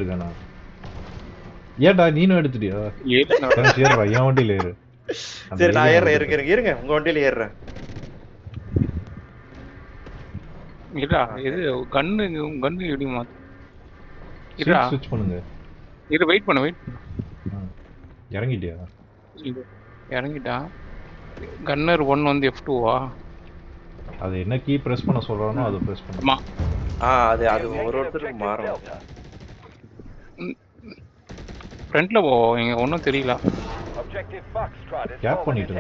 இருக்கேனா ஏன்டா நீனும் எடுத்துட்டியா ஏறுறா என் வண்டியில ஏறு சரி நான் ஏறுறேன் இருங்க உங்க வண்டியில ஏறுறேன் இருடா இது கன்னு எப்படி மாத்து இருடா ஸ்விட்ச் பண்ணுங்க இரு வெயிட் பண்ணு இறங்கிட்டியா இறங்கிட்டா கன்னர் 1 வந்து F2வா அது என்ன கீ பிரஸ் பண்ண சொல்றானோ அதை பிரஸ் பண்ணு அது ஒருத்தருக்கு மாறும் ஃப்ரண்ட்ல போ இங்க ஒண்ணும் தெரியல கேப் பண்ணிட்டு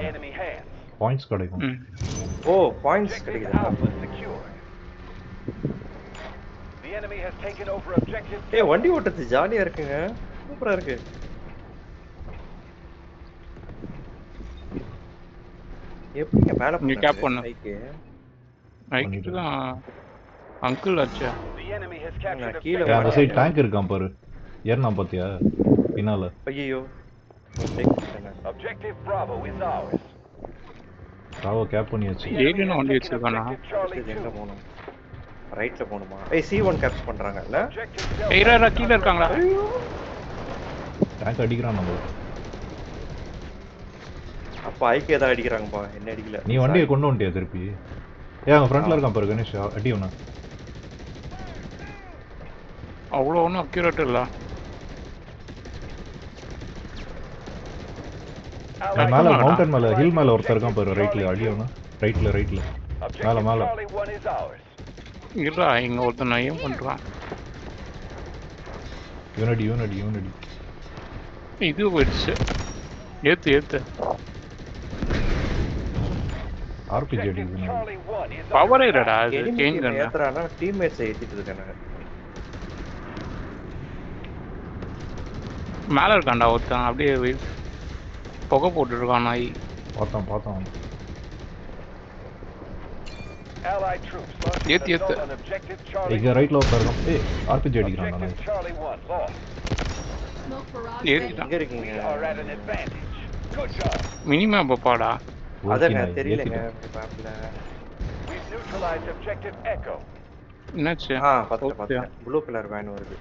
பாயிண்ட்ஸ் கிடைக்கும் ஓ பாயிண்ட்ஸ் கிடைக்குதா ஏய் வண்டி ஓட்டுறது ஜாலியா இருக்குங்க சூப்பரா இருக்கு எப்படிங்க மேல நீ கேப் பண்ணு பைக்கு தான் அங்கிள் ஆச்சே கீழ அந்த சைடு டேங்க் இருக்கான் பாரு ஏறனா பாத்தியா பின்னால ஐயோ ராவோ கேப் பண்ணியாச்சு ஏலியன் வண்டி வச்சிருக்கானா எங்க போணும் ரைட்ல போணுமா ஏய் C1 கேப்ஸ் பண்றாங்கல்ல ஏய்ரா கீழ இருக்காங்களா டேங்க் அடிக்குறான் நம்ம அப்ப ஐக்கே தான் அடிக்குறாங்கப்பா என்ன அடிக்கல நீ வண்டியை கொண்டு வந்துட்டியா திருப்பி அங்க ஃப்ரண்ட்ல இருக்கான் பாரு கணேஷ் அடி ஒண்ணு அவ்வளவு ஒன்றும் அக்யூரேட் இல்ல மேல மவுண்டன் மேல ஹில் மேல ஒருத்தர் இருக்கான் பாரு ரைட்ல அடி ஒண்ணு ரைட்ல மேல இல்ல இங்க ஒருத்தன் நயம் பண்றான் யூனிடி இது போயிடுச்சு ஏத்து ஆர்பிஜி அடிக்குது பவர் இல்லடா அது சேஞ்ச் ஏத்துறானா டீம்மேட்ஸ் ஏத்திட்டு இருக்கானே மேல இருக்கான்டா ஒருத்தன் அப்படியே புகை போட்டு இருக்கான் நாய் பார்த்தோம் ஏத்து இங்க ரைட்ல ஒருத்தர் இருக்கான் ஏய் ஆர்பிஜி அடிக்கிறான் நாய் ஏத்திட்டான் எங்க இருக்கீங்க மினிமம் பாடா அதங்க தெரியலங்க மேப்ல என்னாச்சு பாத்துட்டேன் ப்ளூ கலர் வேன் வருது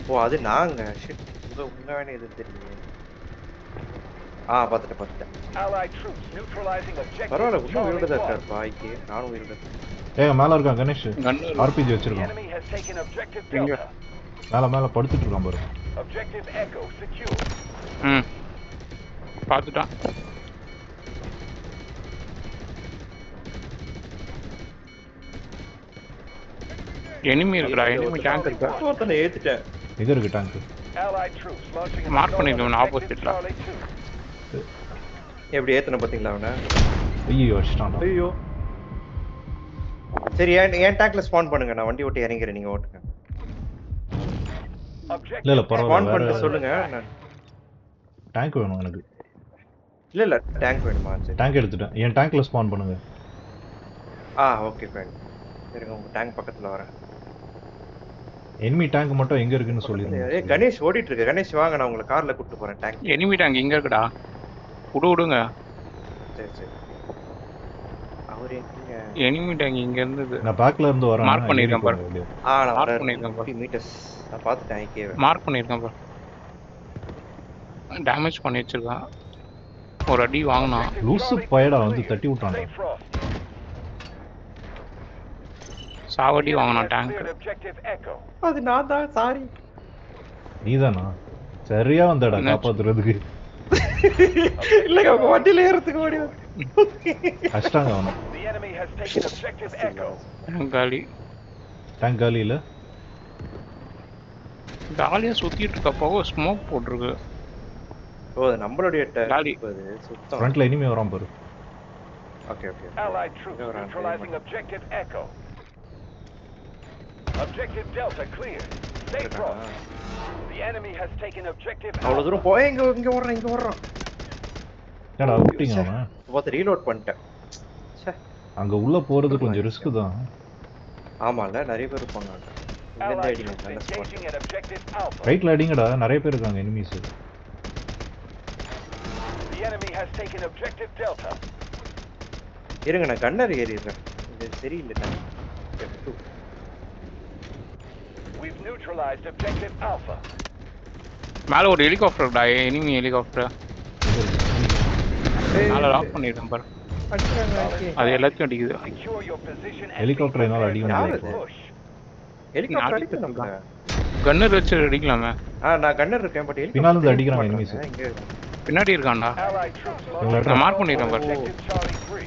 ஓ அது நாங்க ஷிட் உங்க வேன் எது தெரியல பாத்துட்டேன் பரவாயில்ல இன்னும் உயிரோட தான் இருக்காரு பாய்க்கு நானும் உயிரோட இருக்கேன் மேல இருக்கான் கணேஷ் ஆர்பிஜி வச்சிருக்கான் மேல படுத்துட்டு இருக்கான் பாரு பாத்துட்டான் எனிமி இருக்குடா எனிமி டேங்க் இருக்கா ஒருத்தனை ஏத்திட்டேன் எங்க இருக்கு டேங்க் மார்க் பண்ணிருக்கேன் ஆப்போசிட்ல எப்படி ஏத்தன பாத்தீங்களா அவன ஐயோ அடிச்சிட்டான்டா ஐயோ சரி ஏன் டேங்க்ல ஸ்பான் பண்ணுங்க நான் வண்டி ஓட்டி இறங்கிறேன் நீங்க ஓட்டுங்க இல்ல பரவாயில்ல ஸ்பான் பண்ணிட்டு சொல்லுங்க டேங்க் வேணும் எனக்கு இல்ல டேங்க் வேணுமா சரி டேங்க் எடுத்துட்டேன் என் டேங்க்ல ஸ்பான் பண்ணுங்க ஓகே ஃபைன் சரிங்க உங்க டேங்க் பக்கத்துல வரேன் எனிமி டேங்க் மட்டும் எங்க இருக்குன்னு சொல்லிருங்க ஏய் கணேஷ் ஓடிட்டு இருக்கு கணேஷ் வாங்க நான் உங்களை கார்ல கூட்டி போறேன் டேங்க் எனிமி டேங்க் இங்க இருக்குடா விடுங்க சரி அவர் எங்க எனிமி டேங்க் இங்க இருந்தது நான் பேக்ல இருந்து வரேன் மார்க் பண்ணிருக்கேன் பாரு நான் மார்க் பண்ணிருக்கேன் 50 மீட்டர்ஸ் நான் பாத்துட்டேன் ஐகேவை மார்க் பண்ணிருக்கேன் பாரு டேமேஜ் பண்ணி வச்சிருக்கான் ஒரு அடி வாங்கினான் லூசு பயடா வந்து தட்டி விட்டான்டா சாவடி வாங்கினான் டேங்க் அது நான் தான் சாரி நீதானா சரியா வந்தடா காப்பாத்துறதுக்கு இல்லங்க உங்க வண்டியில ஏறதுக்கு ஓடி கஷ்டங்க அவன டேங்க் காலி இல்ல காலியா சுத்திட்டு இருக்க போக ஸ்மோக் போட்டுருக்கு ஓ நம்மளுடைய காலி சுத்தம் ஃப்ரண்ட்ல எனிமி வரான் பாரு okay Objective Delta clear. Stay front. The enemy has taken objective. அவ்வளவு தூரம் போய் இங்க ஓடுறான் என்னடா விட்டீங்க அவன் பாத்து ரீலோட் பண்ணிட்டேன் அங்க உள்ள போறது கொஞ்சம் ரிஸ்க் தான் ஆமால நிறைய பேர் இருப்பாங்க இந்த அடிங்க நல்ல ஸ்பாட் ரைட்ல அடிங்கடா நிறைய பேர் இருக்காங்க enemies The enemy has taken objective Delta. இருங்க நான் கன்னர் ஏறிறேன் இது சரியில்லை We've neutralized objective Alpha. மேல ஒரு ஹெலிகாப்டர்டா, எனிமி ஹெலிகாப்டர். மேல லாக் பண்ணிட்டேன் பாரு. அடிக்கிறாங்க ஐகே. அது எல்லாத்தையும் அடிக்குது. Secure your position and helicopter என்னால அடிக்க யார் முடியாது அது? இப்போ. push. ஹெலிகாப்டர் அடிக்க நம்மள. கன்னர் வச்சு அடிக்கலாமே. நான் கன்னர் இருக்கேன் பட் பின்னால இருந்து அடிக்கிறாங்க enemies. இங்க பின்னாடி இருக்கான்டா. Allied troops இவங்களை located நான் மார்க் பண்ணிடுறேன் பாரு. objective Charlie 3.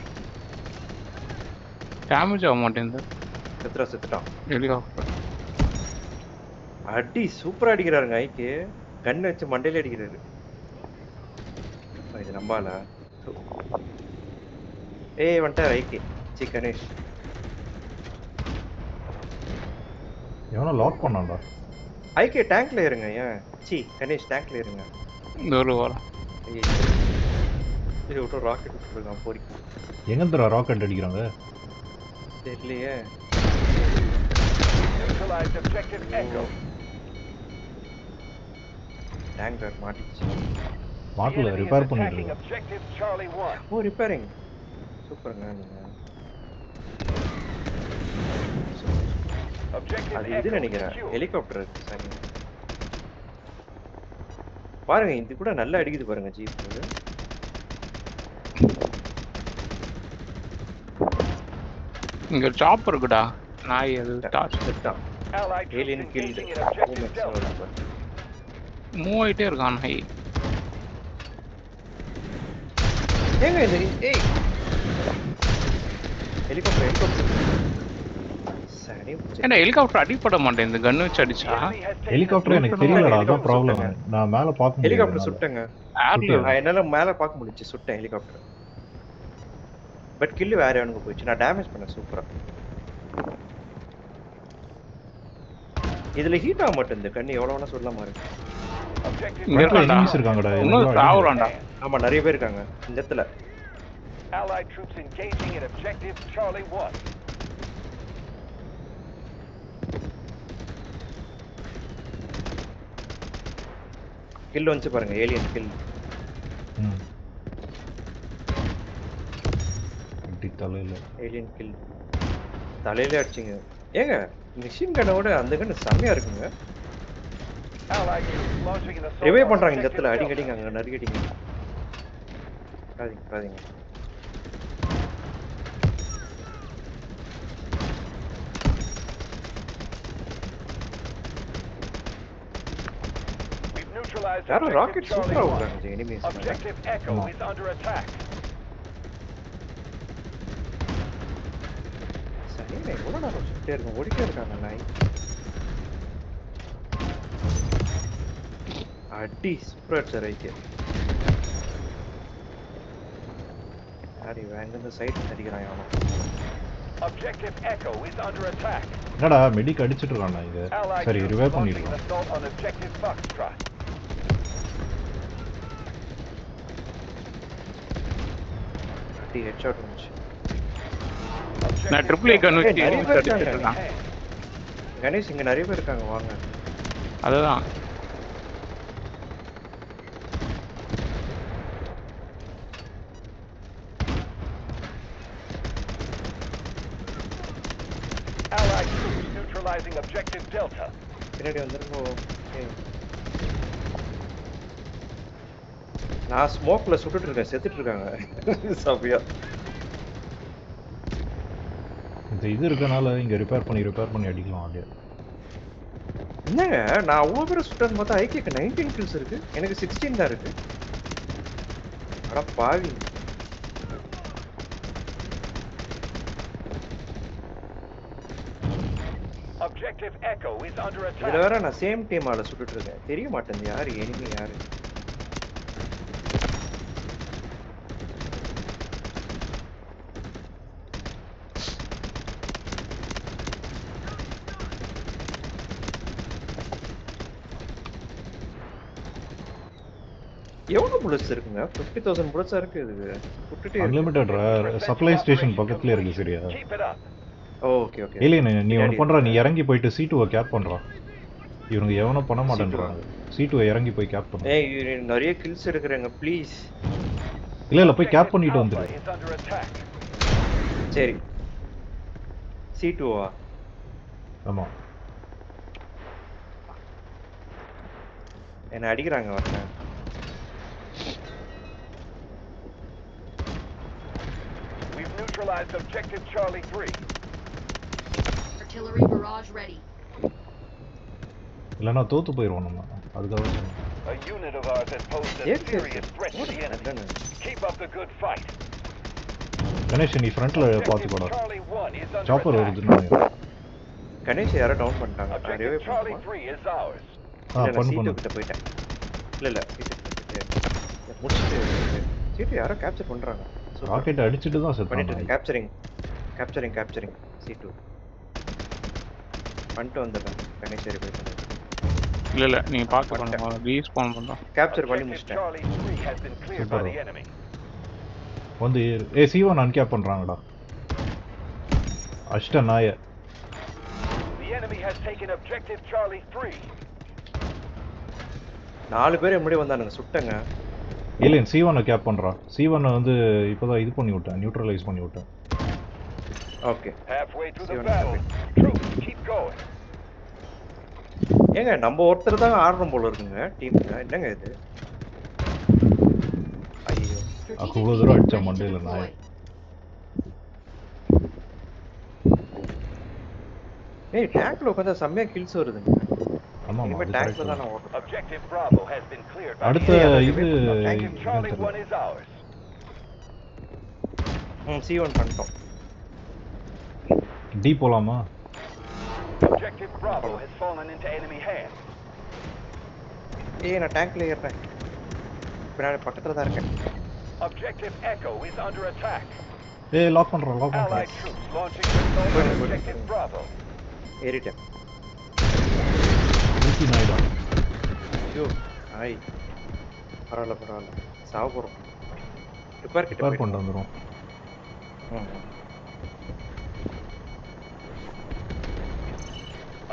டேமேஜ் ஆக மாட்டேங்குது செத்துட்டான். ஹெலிகாப்டர். அடி சூப்பரா அடிக்கிறாருங்க ஐகே. கன் வச்சு மண்டையில அடிக்கிறாரு. இது நம்பால. ஏய் வந்துட்டார் ஐகே. சி கணேஷ். எவனோ லாக் பண்ணான்டா. ஐகே டேங்க்ல இருங்க ஏன்? சி கணேஷ் டேங்க்ல இருங்க. இந்த ஒரு வாரம். ஐயே. இது விட்டு ராக்கெட் விட்டுருக்கான் போடி. எங்கேருந்துடா ராக்கெட் அடிக்கிறாங்க? தெரியலையே. Neutralized objective Echo. டேங்கர் மாட்டிச்சு. The மாட்டில் enemy is ரிப்பேர் பண்ணிட்டு attacking இருக்கேன். objective Charlie 1. ஓ ரிப்பேரிங். சூப்பருங்க நீங்க. Objective அது Echo இது நினைக்கிறேன். secure. ஹெலிகாப்டர் சரி. பாருங்க இது கூட நல்லா அடிக்குது பாருங்க ஜீப். இங்க சாப்பர் இருக்குடா. நாய் அது டார்ச். செத்தான். Allied troops Alien killed. engaging in objective Delta. Move ஆயிட்டே இருக்கான் நாய். ஏங்க இது ஏய் ஹெலிகாப்டர் சரி ஏன்டா ஹெலிகாப்டர் அடிப்பட மாட்டேங்குது கன் வச்சு அடிச்சா. The enemy has taken helicopter எனக்கு தெரியலடா, அதான் ப்ராப்ளம். நான் மேல பார்க்க ஹெலிகாப்டர் முடியல. சுட்டங்க. ஏர்ல என்னால மேல பார்க்க முடிஞ்சு சுட்டேன் ஹெலிகாப்டர். பட் கில் வேற எவனுக்கு போயிடுச்சு. நான் டேமேஜ் பண்ணேன் சூப்பரா. இதுல ஹீட் ஆக மாட்டேங்குது கண்ணு எவ்வளவு வேணா சொல்லலாமா இருக்கு. objective இங்க இருக்கான்டா. enemies இருக்காங்கடா. இன்னும் சாவுறான்டா. ஆமா நிறைய பேர் இருக்காங்க இந்த இடத்துல. Allied troops engaging in objective Charlie 1. Kill வந்து பாருங்க ஏலியன் கில். அடி தலையில. Alien kill. தலையில அடிச்சிங்க. ஏங்க மிஷின் கன்னோட அந்த கன்னு செமையா இருக்குங்க. Allied troops launching an assault revive on பண்றாங்க இந்த objective இடத்துல. Delta. அடிங்க அங்க நறுக்கடிங்க. பாருங்க. We've neutralized யாரோ objective ராக்கெட் Charlie சூப்பரா 1. விடுறாங்க enemies. Objective Echo is under attack. சரிங்க எவ்வளவு நேரம் சுட்டே இருக்கும் ஓடிட்டே இருக்காங்க நாய். அடி சூப்பரா சார் ஐக்கு. யாரி வேங்க இந்த சைடு அடிக்கிறான் அவன். Objective Echo is under attack. என்னடா மெடிக் அடிச்சிட்டு இருக்கான்டா இங்க. Allied சரி troops ரிவைவ் launching an பண்ணிடலாம். assault on objective Foxtrot. அடி ஹெட்ஷாட் வந்துச்சு. நான் ட்ரிபிள் ஏ கன் வச்சு நிறைய எனிமி பேர் அடிச்சிட்டு இருக்காங்க. இருக்கான். கணேஷ் இங்க நிறைய பேர் இருக்காங்க வாங்க. அதுதான். Allied troops neutralizing objective Delta. பின்னாடி வந்துருங்க. நான் ஸ்மோக்ல சுட்டுட்டு இருக்கேன் செத்துட்டு இருக்காங்க சபியா. இந்த இது இருக்கனால இங்க ரிப்பேர் பண்ணி அடிக்கலாம் அப்படியே. என்னங்க நான் அவ்வளோ பேர் சுட்டேன்னு பார்த்தா ஐக்கியக்கு 19 கில்ஸ் இருக்கு, எனக்கு 16 தான் இருக்கு. அட பாவி. Objective Echo is under இதுல attack. வேற நான் சேம் டீம் ஆள சுட்டுட்டு இருக்கேன். தெரிய மாட்டேங்குது யாரு எனிமி யாரு. எவ்வளவு புல்லட்ஸ் இருக்குங்க? 50,000 புல்லட்ஸா இருக்கு இது. சுட்டுட்டே இருக்கு. அன்லிமிட்டட் சப்ளை ஸ்டேஷன் பக்கத்துல இருக்கு சரியா? Keep it up. Okay okay. Alien நீ ஒன்று பண்ற, நீ இறங்கி போயிட்டு C2 கேப் பண்றா. இவனுங்க எவனும் பண்ண மாட்டேன்றாங்க. C2 இறங்கி போய் கேப் பண்ணு. ஏய் நிறைய கில்ஸ் எடுக்கறேங்க ப்ளீஸ். இல்ல போய் கேப் பண்ணிட்டு Alpha வந்துரு. is under attack. சரி C2 வா? ஆமா என்ன அடிக்கிறாங்க வரேன். We've neutralized objective Charlie 3. Artillery barrage ready. இல்லைன்னா தோத்து போயிடுவோம் நம்ம. அதுக்காக சொன்னேன். A unit of ours has posed a Yes, yes, serious yes. threat to the enemy. Keep up the good fight. Ganesh நீ ஃப்ரண்ட்ல பார்த்து Objective போடா. Charlie 1 is under chopper attack. வருதுன்னு. கணேஷ் யாரோ டவுன் பண்ணிட்டாங்க. Objective Charlie 3 is ours. பண்ணு சீட்டு பண்ணு. கிட்ட போயிட்டேன். இல்ல சீட்டு கிட்ட போயிட்டு முடிச்சுட்டு சீட்டு யாரோ கேப்சர் பண்றாங்க. ராக்கெட் அடிச்சிட்டு தான் பண்ணிட்டு செத்தாங்க. கேப்சரிங் சீட்டு பண்ணிட்டு வந்துடுறேன். கணேஷ் ஏறி போயிட்டு இல்ல நீங்க பார்த்து பண்ணுங்க. ரீஸ்பான் பண்றோம். கேப்சர் பண்ணி Objective முடிச்சிட்டேன். Charlie 3 has been cleared by the enemy. வந்து C1 அன்கேப் பண்றாங்கடா. அஷ்ட நாய. The enemy has taken objective Charlie 3. 4 பேர் முன்னாடி வந்தானுங்க சுட்டங்க. ஏலியன் C1 கேப் பண்றா. C1 வந்து இப்போதான் இது பண்ணி விட்டேன். நியூட்ரலைஸ் பண்ணி விட்டேன். Okay. Halfway through the C1 battle. Troops, keep going. ஏங்க நம்ம ஒருத்தர் தான் ஆடுறோம் போல இருக்குங்க டீம்ல. என்னங்க இது? ஐயோ. அவ்வளவு தூரம் அடிச்சா மண்டையில நாய். ஏய் டேங்க்ல உட்கார்ந்தா செம்மையா கில்ஸ் வருதுங்க. ஆமா இனிமே அது டேங்க்ல கரெக்ட் தான் நான் ஓடுறேன். Objective Bravo has been cleared by அடுத்த the enemy. இது Objective Charlie 1 is ours. C1 பண்ணிட்டோம். டி போலாமா? Objective Bravo has fallen into enemy hands. ஏய் நான் டேங்க்ல ஏறறேன். பின்னாடி பக்கத்துல தான் இருக்கேன். Objective Echo is under attack. ஏய் லாக் பண்றோம். Allied troops launching assault on Objective Bravo. ஏறிட்டேன். ஊசி நாய்டா. ஐயோ ஐ பரவாயில்ல சாவ போறோம். ரிப்பேர் கிட்ட ரிப்பேர் பண்ணிட்டு வந்துரும்.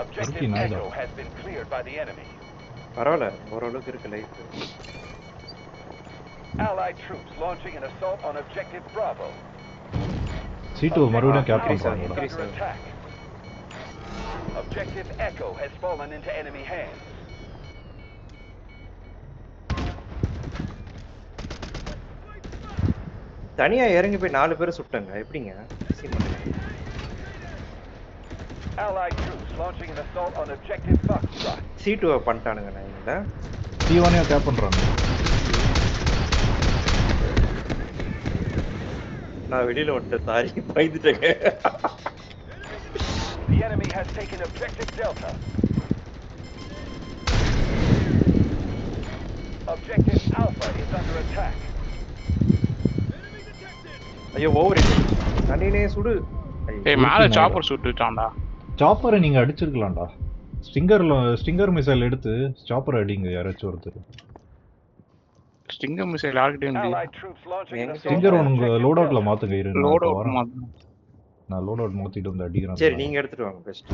Objective Echo has been cleared by the enemy. பரவாயில்ல ஓரளவுக்கு இருக்கு life. Allied troops launching an assault on Objective Bravo. C2 மறுபடியும் கேப் Alpha is பண்றாங்க. under attack. Objective Echo has fallen into enemy hands. தனியா இறங்கி போய் 4 பேரை சுட்டங்க. எப்படிங்க? Allied troops launching an assault on Objective Foxtrot. C2 பண்ணிட்டானுங்க நான் இங்க. C1 gap பண்றாங்க. நான் வெளியில வந்துட்டேன். Sorry பயந்துட்டேங்க. The enemy has taken Objective Delta. Objective Alpha is under attack. ஐயோ ஓவர் தண்ணினே சுடு. ஏய் மேல சாப்பர் சுட்டுட்டான்டா. சாப்பரை நீங்க அடிச்சிருக்கலாம்டா. ஸ்டிங்கர் மிசைல் எடுத்து சாப்பர் அடிங்க யாராச்சும் ஒருத்தர். ஸ்டிங்கர் மிசைல் யார்கிட்டயும் இல்ல. Allied troops launching an assault stinger on உங்க Objective லோட் அவுட்ல Delta. மாத்துங்க இரு. லோட் அவுட் மாத்தணும். நான் லோட் அவுட் மாத்திட்டு வந்து அடிக்கிறேன். சரி நீங்க எடுத்துட்டு வாங்க பெஸ்ட்.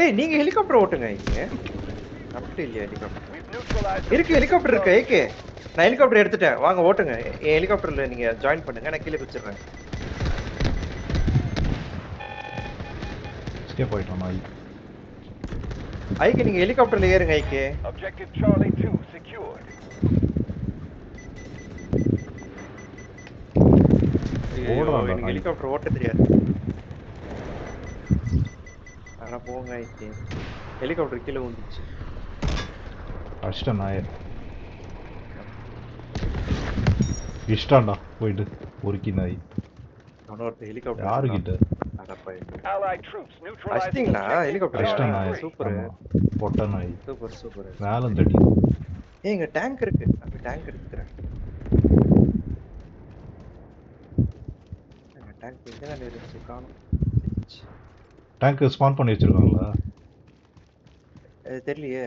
ஏய் நீங்க ஹெலிகாப்டர் ஓட்டுங்க இங்க. அப்படி இல்லையா ஹெலிகாப்டர்? We've neutralized இருக்கு ஹெலிகாப்டர் இருக்கு ஏகே. நான் ஹெலிகாப்டர் எடுத்துட்டேன். வாங்க ஓட்டுங்க. என் ஹெலிகாப்டர்ல நீங்க ஜாயின் பண்ணுங்க. நான் கீழே குச்சிடுறேன். எஸ்கேப் ஆயிட்டோம் நாய். ஐகே நீங்க ஹெலிகாப்டர்ல ஏறுங்க ஐகே. Objective Charlie 2 secured. ஓடுறான்டா எனக்கு நாய். ஹெலிகாப்டர் ஓட்ட தெரியாது. ஆனா போங்க ஐகே. ஹெலிகாப்டர் கீழே விழுந்துச்சு. அஷ்ட நாய. இஷ்டாண்டா போயிட்டு ஒருக்கி நாய். அவனோட ஹெலிகாப்டர் யாருகிட்ட? Allied troops neutralized அஷ்டிங்களா ஹெலிகாப்டர் அஷ்ட அஷ்டங்க நாய். சூப்பர் பொட்ட நாய். சூப்பர் மேல தட்டி. ஏய் இங்க டேங்க் இருக்கு. அந்த டேங்க் எடுத்துறேன். அந்த டேங்க் எங்க தான் இருந்துச்சு காணோம். டேங்க் ஸ்பான் பண்ணி வச்சிருக்காங்களா? தெரியலையே.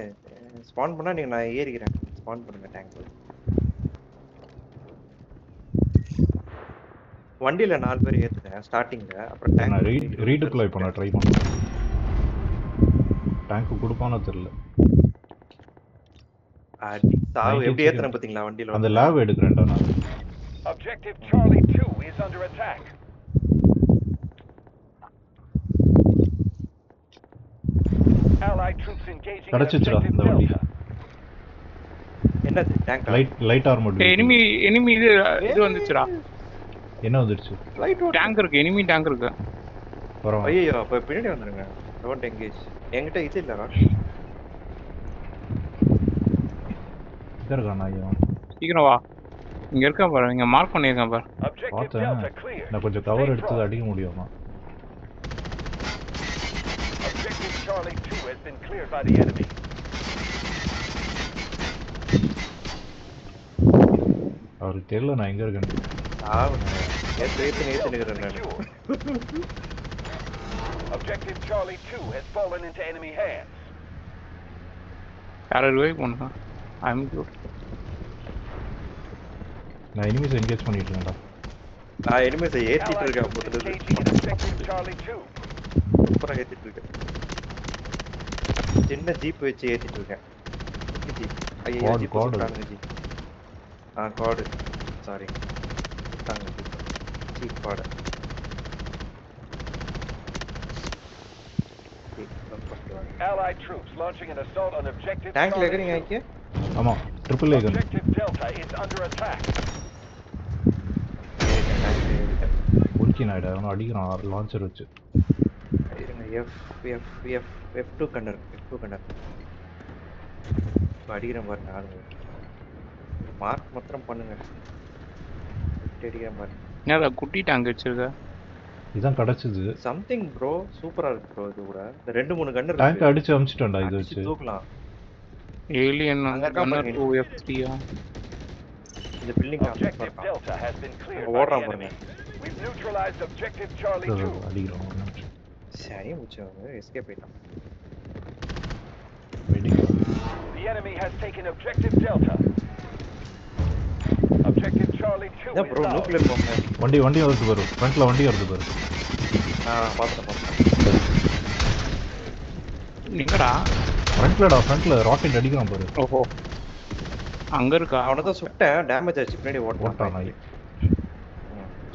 ஸ்பான் பண்ணா நீங்க நான் ஏறிக்கிறேன். ஸ்பான் பண்ணுங்க டேங்க். வண்டியில 4 பேர் ஏத்துட்டேன் ஸ்டார்டிங்ல. அப்புறம் நான் டேங்க் ரீடிப்ளாய் பண்ண ட்ரை பண்றேன். டேங்க் கொடுப்பானோ தெரியல. சாவு எப்படி ஏத்துறேன் பாத்தீங்களா வண்டியில. அந்த லேப் எடுக்கறேன்டா நான். Objective Charlie 2 is under attack. Allied troops engaging in கடச்சிச்சுடா objective இந்த வண்டி. Delta. என்னது டேங்கா லைட் ஆர்மர்ட். எனிமி இது வந்துச்சுடா. என்ன வந்துருச்சு? லைட் டேங்க் இருக்கு, எனிமி டேங்க் இருக்கு. வரோம். ஐயோ அப்ப பின்னாடி வந்துருங்க. Don't engage. என்கிட்ட இது இல்ல ராக்கி. இங்க இருக்கானா ஐயா? சீக்கிரம் வா. இங்க இருக்கா பாரு, இங்க மார்க் பண்ணிருக்கேன் பாரு. Objective பார்த்தேன். Delta clear. நான் கொஞ்சம் கவர் Stay எடுத்து front. அடிக்க முடியுமா? Objective Charlie 2 has been cleared by the enemy. அவருக்கு தெரியல நான் எங்க இருக்கேன்னு. நேத்து நிக்கிறேன் நான். Secure. Objective Charlie 2 has fallen into enemy hands. யாரை ரிவைவ் பண்ணுங்க. I'm good. நான் எனிமீஸ் என்கேஜ் பண்ணிட்டு இருக்கேன்டா. நான் எனிமீஸ் ஏத்திட்டு Allied இருக்கேன் troops போட்டுது. engaging in objective Charlie 2. சூப்பரா ஏத்திட்டு இருக்கேன். சின்ன ஜீப் வச்சு ஏத்திட்டு இருக்கேன். குட்டி ஜீப். ஐயோ Quad, ஜீப் quad. சுட்டானுங்க ஜீப். கார்டு. சாரி. சுட்டாங்க jeep guard. Allied troops launching an assault on objective டேங்க்ல Charlie இருக்கீங்க 2. ஐக்கிய? ஆமா ட்ரிபிள் ஏகன். Objective Delta is under attack. முறுக்கி நாயிடா அவனை அடிக்கிறான் லான்ச்சர் வச்சு. இருங்க F2 கண்டர். அடிக்கிறேன் பாருங்க ஆளுங்க. மார்க் மாத்திரம் பண்ணுங்க. அடிக்கிறேன் பாருங்க. என்னடா குட்டி டேங்க் வச்சிருக்க? இதான் கிடைச்சது. சம்திங் ப்ரோ சூப்பரா இருக்கு ப்ரோ இது கூட. இந்த 2-3 கண்டர் டேங்க் அடிச்சு அமிச்சிட்டேன்டா இது வச்சு. தூக்கலாம். ஏலியன் அங்க இருக்கா கன்னர் பாருங்க. 2F3 இந்த building Objective Delta has been cleared by the ஓடுறான் பாருங்க. enemy. We've neutralized objective Charlie 2. அடிக்கிறோம் ஒரு நிமிஷம். சரி முச்சவங்க எஸ்கேப் ஆயிட்டான். The enemy has taken objective Delta. Objective Charlie 2 இதான் is ப்ரோ ours. நியூக்ளியர் பாம்பு. வண்டி வருது பாரு. ஃப்ரண்ட்ல வண்டி வருது பாரு. பார்த்தேன். எங்கடா? ஃப்ரண்ட்ல ராக்கெட் அடிக்கிறான் பாரு. ஓஹோ, அங்க இருக்கா? அவனை தான் சுட்டேன். டேமேஜ் ஆச்சு. பின்னாடி ஓட்டான் நாய்.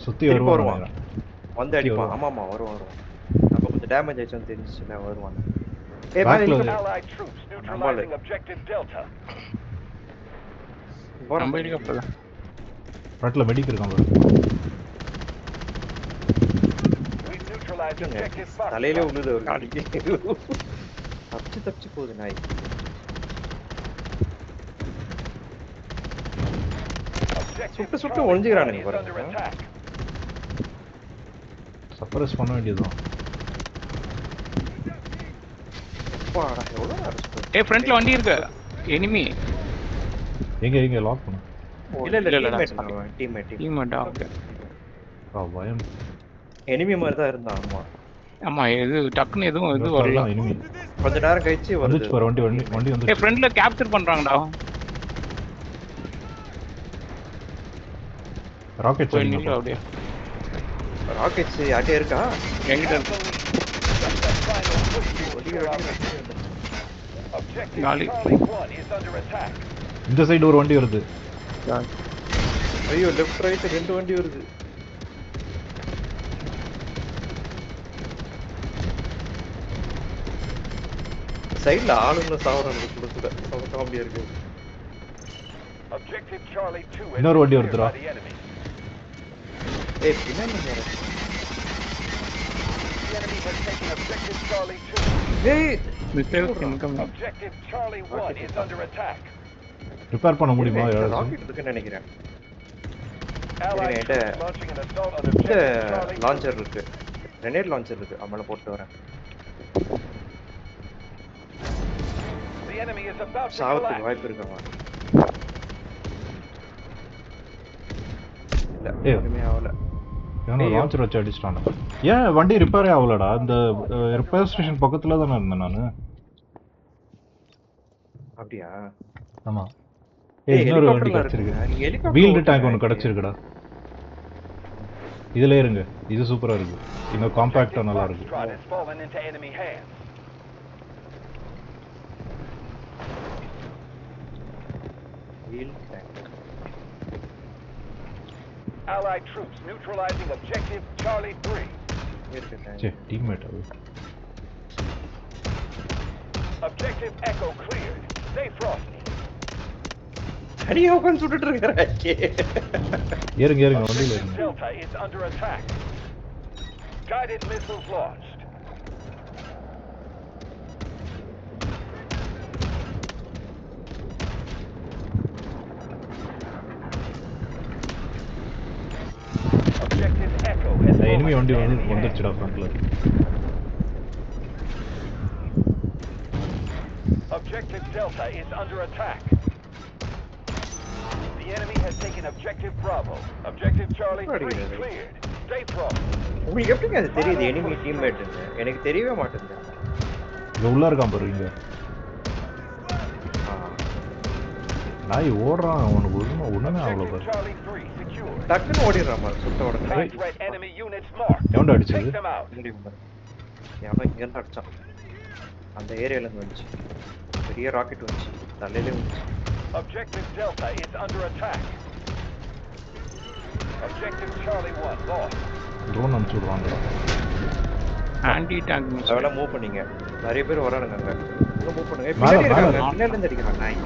சுத்தி திருப்பி வருவான். வருவான். வந்து அடிப்பான். ஆமாமா வருவான். அப்ப கொஞ்சம் டேமேஜ் ஆச்சுன்னு தெரிஞ்சுச்சுல வருவான். ஏய் Backல மேல Allied troops neutralizing objective Delta. நம்ம இருக்கப்பல. ஃப்ரண்ட்ல மெடிக் இருக்கான் பாரு. We've neutralized objective தலையிலே Foxtrot. உழுது ஒரு நாளைக்கு. தப்பிச்சு போகுது நாய். Objective சுட்டு Charlie ஒளிஞ்சுக்கிறானுங்க 1 is under பாருங்க. attack. சப்ரஸ் பண்ண வேண்டியதுதான். அப்பாடா எவ்வளவு அரெஸ்ட். ஏய் ஃப்ரண்ட்ல வண்டி இருக்கு. எனிமி. எங்க லாக் பண்ணு. இல்ல டீம்மேட். டீம்மேட்டா? ஓகே. பயம். எனிமி மாதிரி தான் இருந்தான். ஆமா, இது டக்குன்னு எதுவும் வரல. எனிமி கொஞ்ச நேரம் கழிச்சு வருது. வந்துச்சு பாரு. வண்டி வந்து. ஏய் ஃப்ரண்ட்ல கேப்சர் பண்றாங்கடா. ராக்கெட் போய் நில்லு அப்படியே. ராக்கெட்ஸ் யார்ட்டே இருக்கா? எங்கிட்ட இருக்கு. Just the final push to secure our victory. Objective Gali. Charlie 1 is under attack. இந்த சைடு ஒரு வண்டி வருது. ஐயோ லெஃப்ட் ரைட் 2 வண்டி வருது. சைடுல ஆளுங்க சாவறாங்க குடுக்குற. அவங்க காமெடியா இருக்கு. Objective Charlie 2 is இன்னொரு வண்டி cleared வருதுடா. by the enemy. ஏய் பின்னாடி யாரு? The enemy has taken objective Charlie 2. ஏய் missile income. Objective Charlie 1 is under attack. Repair பண்ண முடியுமா யாராச்சும்? ராக்கெட் இருக்குன்னு நினைக்கிறேன். Allied என்கிட்ட troops launching an assault on இந்த objective Charlie 2. லான்ச்சர் இருக்கு. கிரனேட் லான்ச்சர் இருக்கு. அவங்கள போட்டு வரேன். The enemy is about to சாவத்துக்கு collapse. வாய்ப்பு இருக்காங்க. இல்ல ஏய். ஒண்ணுமே ஆகல. ஏன்னா லான்ச்சர் வச்சு அடிச்சிட்டான். ஏன் வண்டி ரிப்பேரே ஆகலடா? அந்த ரிப்பேர் ஸ்டேஷன் பக்கத்துல தானே இருந்தேன் நானு. அப்படியா? ஆமா. ஏய் இன்னொரு வண்டி கிடைச்சிருக்கு. வீல்டு டேங்க் ஒன்று கிடைச்சிருக்குடா. இதுல இருங்க. இது சூப்பரா இருக்கு. இன்னும் காம்பாக்டா நல்லா இருக்கு. Foxtrot has fallen into enemy hands. Allied troops neutralizing objective Charlie 3. Say teammate அது. Objective Echo cleared. Stay frosty. தனியா உட்காந்து சுட்டுட்டு இருக்கிற ஏறுங்க வண்டியில் Objective ஏறுங்க. Delta is under attack. Guided missiles launched. Objective Echo has enemy fallen வண்டி into enemy hands. வந்துருச்சுடா ஃப்ரண்ட்ல. Objective Delta is under attack. The enemy has taken Objective Bravo. Objective Charlie 3 cleared. Stay frosty. உங்களுக்கு எப்படிங்க அது தெரியுது enemy டீம்மேட்னு? எனக்கு தெரியவே மாட்டேங்குது. இங்க உள்ள இருக்கான் பாரு இங்க. நாய் ஓடுறான், அவனுக்கு ஒண்ணுமே ஆகல பாரு. Objective Charlie 3 secured. டக்குன்னு ஓடிடுறான் பாரு சுட்ட உடனே. High threat enemy units marked. எவன்டா அடிச்சது? Take them out. முடியும் பாரு. அவன் இங்க இருந்து அடிச்சான். அந்த ஏரியால இருந்து வந்துச்சு. பெரிய ராக்கெட் வந்துச்சு. தலையிலே வந்துச்சு. Objective Delta is under attack. Objective Charlie 1 lost. Drone அனுப்பிச்சு விடுறாங்கடா. Anti tank miss. அதெல்லாம் மூவ் பண்ணீங்க. நிறைய பேர் வரானுங்க அங்க. இன்னும் மூவ் பண்ணுங்க. மேல, பின்னாடி இருக்காங்க. மேல. பின்னாடி இருந்து அடிக்கிறான் நாய்.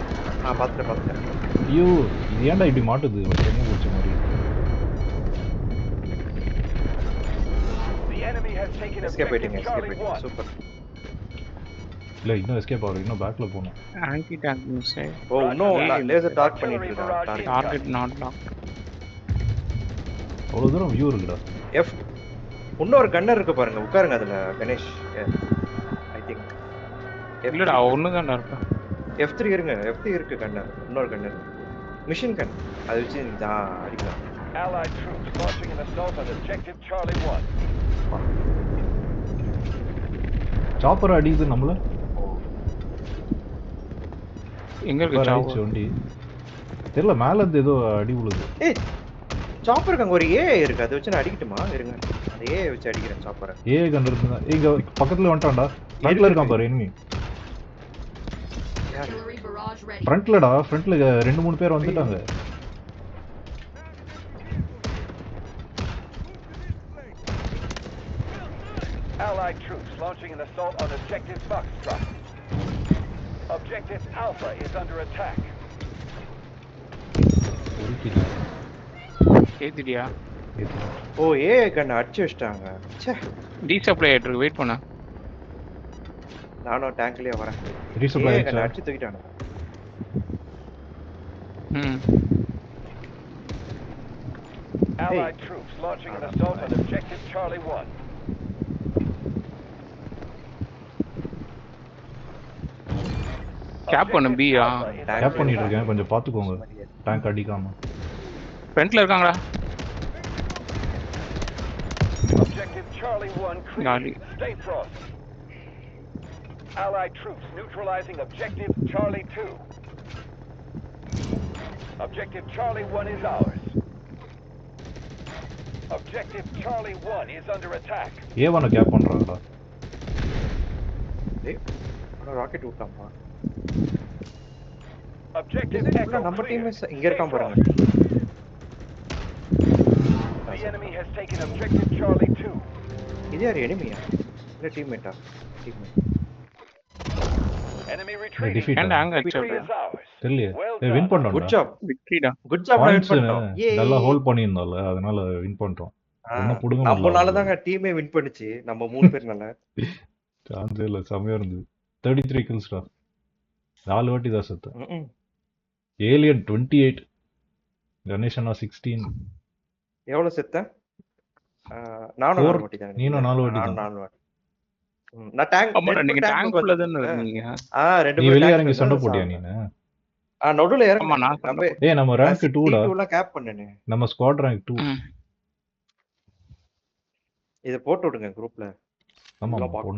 பாத்துட்டேன். ஐயோ இது ஏன்டா இப்படி மாட்டுது? செம்ம பிடிச்ச மாதிரி. The enemy has taken escape Objective ஆயிட்டீங்க. Charlie 1. சூப்பர். இல்ல இன்னும் எஸ்கேப் ஆகுது, இன்னும் பேக்ல போகணும். Anti tank miss. ஓ இன்னும் லேசர் டார்க் பண்ணிட்டு இருக்கான். Target not lock. அவ்வளவு தூரம் வியூ இருக்குடா. எஃப் இன்னொரு கன்னர் இருக்கு பாருங்க. உட்காருங்க அதுல கணேஷ். ஐ திங்க் இல்லடா ஒண்ணு தான் இருக்கு. F3 இருங்க. F3 இருக்கு கன்னர். இன்னொரு கன்னர். Machine gun. அது வச்சு நீங்க அடிக்கலாம். Allied troops launching an assault on Objective Charlie 1. Chopper அடிக்குது நம்மள. எங்க இருக்கு சாவு? வண்டி தெரியல, மேல இருந்து ஏதோ அடி விழுது. ஏய் சாப்பருக்கு அங்க ஒரு ஏ இருக்கு. அதை வச்சு நான் அடிக்கட்டுமா? இருங்க. அந்த ஏ வச்சு அடிக்கிறேன் சாப்பரை. ஏ கண்டு இருந்தா இங்க பக்கத்துல வந்துட்டான்டா. ஃப்ரண்ட்ல இருக்கான் பாரு எனிமி. Artillery barrage ready. ஃப்ரண்ட்லடா, ஃப்ரண்ட்ல 2-3 பேர் வந்துட்டாங்க. Allied troops launching an assault on Objective Foxtrot. Objective Alpha is under attack. ஒருக்கிது. ஏத்திடியா? O A gun அடிச்சு வச்சிட்டாங்க. ச்சே டீசப்ளை ஆயிட்டு வெயிட் பண்ணு. நானும் டேங்க்லயே வரேன். ரீசப்ளை ஏ கன் அடிச்சு தூக்கிட்டானுங்க. Allied troops launching an assault on Objective Charlie 1. Cap பண்ணு பியா. கேப் பண்ணிட்டு இருக்கேன், கொஞ்சம் பாத்துக்கோங்க. டேங்க் அடிக்காம. ஃப்ரண்ட்ல இருக்காங்கடா. Objective Charlie 1 Gali. cleared. Stay frosty. Allied troops neutralizing Objective Charlie 2. Objective Charlie 1 is ours. Objective Charlie 1 is under attack. ஏவன gap பண்றாங்கடா. ஏய் rocket விட்டாமா? Objective Echo நம்ம டீம் cleared. இங்க இருக்கான் பாருங்க. The enemy has taken Objective Charlie 2. இது யார் எனிமியா? இல்ல டீம்மேட்டா? Teammate. Enemy defeat. retreating. ஏன்டா அங்க Victory அடிச்சா? is ours. தெரியல. Well win done. பண்ணோம்டா. Good job. விக்டரிடா. குட் ஜாப் வின் பாயிண்ட்ஸ் பண்ணிட்டோம். நல்லா ஹோல்ட் பண்ணிருந்தோம்ல, அதனால வின் பண்றோம். ஒண்ணும் புடுங்க முடியல. நம்மனால தாங்க டீமே வின் பண்ணுச்சு. நம்ம 3 பேர்னால. சான்ஸே இல்ல, செமையா இருந்தது. 33 கில்ஸ்டா. 4 வாட்டி தான் செத்தேன். ஏலியன் 28, கணேஷனா 16. எவ்வளவு செத்த? நானும் 4 வாட்டி தான். நீனும் 4 வாட்டி தான். 4 வாட்டி. நான் டேங்க் ஆமாடா நீங்க டேங்க்ல தான இருக்கீங்க. ரெண்டு நீ பேரும் வெளிய tank இறங்கி ல சண்டை தான் போட்டியா சாப்பிட்டேன். நீனு? நடுவுல ஆமா இறங்க. நான் சண்டை ஏய் நம்ம ரேங்க் 2டா. T2 ல கேப் பண்ணனே. நம்ம ஸ்குவாட் ரேங்க் 2. ம். இத போட்டு விடுங்க குரூப்ல. ஆமா இதெல்லாம் போடணும்.